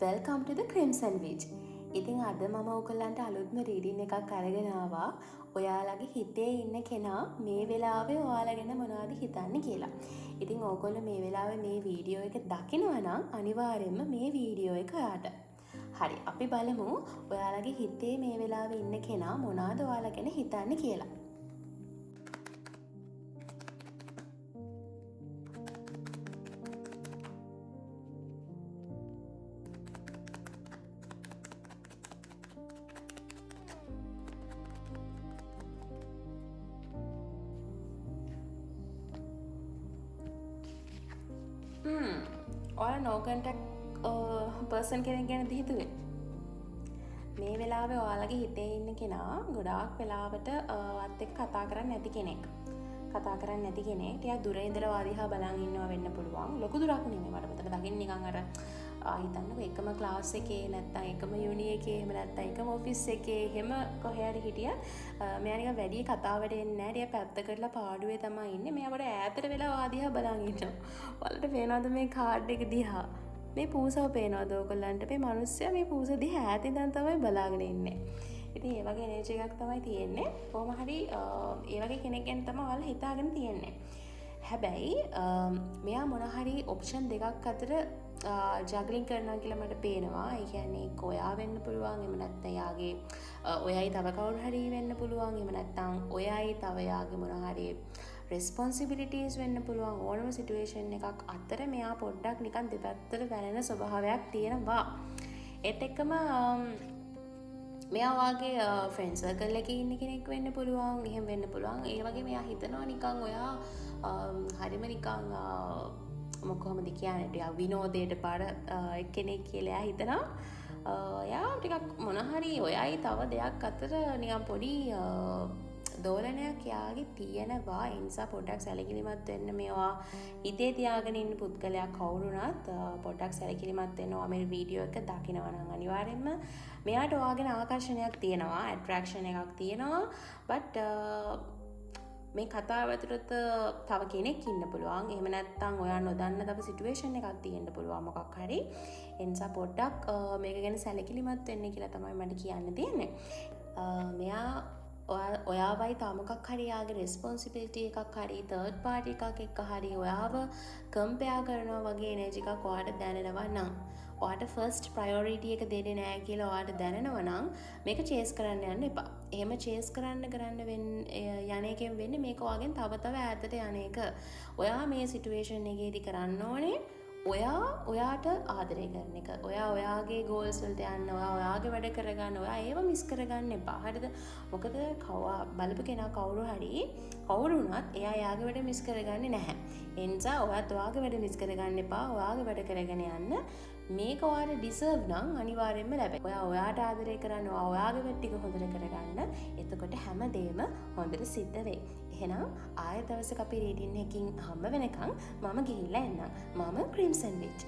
Welcome to the Crimson Beach. ඉතින් අද මම ඔයගලන්ට අලුත්ම රීඩින් එකක් අරගෙන ආවා. ඔයාලගේ හිතේ ඉන්න කෙනා මේ වෙලාවේ ඔයාලා ගැන මොනවද හිතන්නේ කියලා. ඉතින් ඕගොල්ලෝ මේ වෙලාවේ මේ වීඩියෝ එක දකිනවා නම් අනිවාර්යයෙන්ම මේ වීඩියෝ එක ඔයාට. හරි, අපි බලමු ඔයාලගේ හිතේ මේ වෙලාවේ ඉන්න කෙනා මොනවද ඔයාලා ගැන හිතන්නේ කියලා. ඔයාලා නෝ කන්ටැක්ට් පර්සන් කෙනෙක් ගැනද හිතුවේ? මේ වෙලාවේ ඔයාලගේ හිතේ ඉන්න කෙනා ගොඩාක් වෙලාවට වත් එක්ක කතා කරන්නේ නැති කෙනෙක්. කතා කරන්නේ නැති කෙනෙක් ටිකක් දුර ඉඳලා වාදිහා බලන් ඉන්නවා වෙන්න පුළුවන්. ලොකු දුරක් නෙමෙයි මට මෙතන දකින්න නිකන් අර හිතන්නකො එකම ක්ලාස් එකේ නැත්නම් එකම යුනි එකේ එහෙම නැත්නම් එකම ඔෆිස් එකේ එහෙම කොහේ හරි හිටියත් මෙයා නිකන් වැඩි කතාවට එන්නේ නැහැ. ටික පැත්තකටලා පාඩුවේ තමයි ඉන්නේ. මෙයා කොට ඈතට වෙලා වාදිහා බලන් ඉන්නවා. ඔයාලට පේනවද මේ කාඩ් එක දිහා? මේ පූසව පේනවද ඔයගොල්ලන්ට? මේ මිනිස්සයා මේ පූස දිහා ඈත ඉඳන් තමයි බලාගෙන ඉන්නේ. ඉතින් ඒ වගේ එනර්ජි එකක් තමයි තියෙන්නේ. කොහොම හරි ඒ වගේ කෙනෙක් ගැන තමයි ඔයාලා හිතාගෙන තියෙන්නේ. හැබැයි මෙයා මොන හරි ඔප්ෂන් දෙකක් අතර ජග්ලින් කරනවා කියලා මට පේනවා. ඒ කියන්නේ එක්ක ඔයා වෙන්න පුළුවන්, එහෙම නැත්නම් යාගේ ඔයයි තව කවුරු හරි වෙන්න පුළුවන්, එහෙම නැත්නම් ඔයයි තව යාගේ මොන හරි responsibilities වෙන්න පුළුවන්. ඕනම සිටුේෂන් එකක් අතර මෙයා පොඩ්ඩක් නිකන් දෙපැත්තට වැනෙන ස්වභාවයක් තියෙනවා. ඒත් එක්කම මෙයා වාගේ ෆ්‍රෙන්ඩ් සර්කල් එකේ ඉන්න කෙනෙක් වෙන්න පුළුවන්, එහෙම වෙන්න පුළුවන්. ඒ වගේ මෙයා හිතනවා නිකන් ඔයා හරිම නිකන් මොකක්ද කියන්නේ ටිකක් විනෝදයට බර කෙනෙක් කියලා එයා හිතනවා. එයා ටිකක් මොන හරි ඔයයි තව දෙයක් අතර නිකන් පොඩි දෝලනයක් යාගේ තියෙනවා. ඒ නිසා පොඩ්ඩක් සැලකිලිමත් වෙන්න. මේවා හිතේ තියාගෙන ඉන්න පුද්ගලයා කවුරුණත් පොඩ්ඩක් සැලකිලිමත් වෙන්න. ඔයා මේ වීඩියෝ එක දකිනවා නම් අනිවාර්යයෙන්ම මෙයාට ඔයාගෙන ආකර්ෂණයක් තියෙනවා, ඇට්‍රැක්ෂන් එකක් තියෙනවා. බට් මේ කතාව ඇතුළත තව කෙනෙක් ඉන්න පුළුවන්. එහෙම නැත්නම් ඔයා නොදන්න තව සිටුේෂන් එකක් තියෙන්න පුළුවන් මොකක් හරි. ඒ නිසා පොඩ්ඩක් මේක ගැන සැලකිලිමත් වෙන්න කියලා තමයි මට කියන්න තියෙන්නේ. මෙයා ඔයාවයි තව මොකක් හරි යාගේ රෙස්පොන්සිබිලිටි එකක් හරි තර්ඩ් පාර්ටි එකක් එක්ක හරි ඔයාව කම්පෙයාර් කරනවා වගේ එනර්ජි එකක් ඔයාට දැනෙනවා නම්, ඔයාට ෆස්ට් ප්‍රයොරිටි එක දෙන්නේ නැහැ කියලා ඔයාට දැනෙනවා නම් මේක චේස් කරන්න යන්න එපා. එහෙම චේස් කරන්න යන එකෙන් වෙන්නේ මේක ඔයාගෙන් තව තව ඈතට යන එක. ඔයා මේ සිටුේෂන් එකේදී කරන්න ඕනේ ඔයාට ආදරය කරන එක. ඔයා ඔයාගේ ගෝල්ස් වලට යන්න, ඔයා ඔයාගේ වැඩ කරගන්න, ඔයා ඒව මිස් කරගන්න එපා. හරිද? මොකද බලපු කෙනා කවුරු වුණත් එයා යාගේ වැඩ මිස් කරගන්නේ නැහැ. ඒ නිසා ඔයාත් ඔයාගේ වැඩ මිස් කරගන්න එපා. ඔයාගේ වැඩ කරගෙන යන්න. මේක ඔයාට ඩිසර්ව් නම් අනිවාර්යෙන්ම ලැබෙයි. ඔයා ඔයාට ආදරය කරන්න, ඔයාගේ වැඩ ටික හොඳට කරගන්න. එතකොට හැමදේම හොඳට සිද්ධ වෙයි. එහෙනම් ආයෙ දවසක අපි රීඩින් එකකින් හම්බ වෙනකන් මම ගිහිල්ලා එන්නම්. මම Crimson Beach.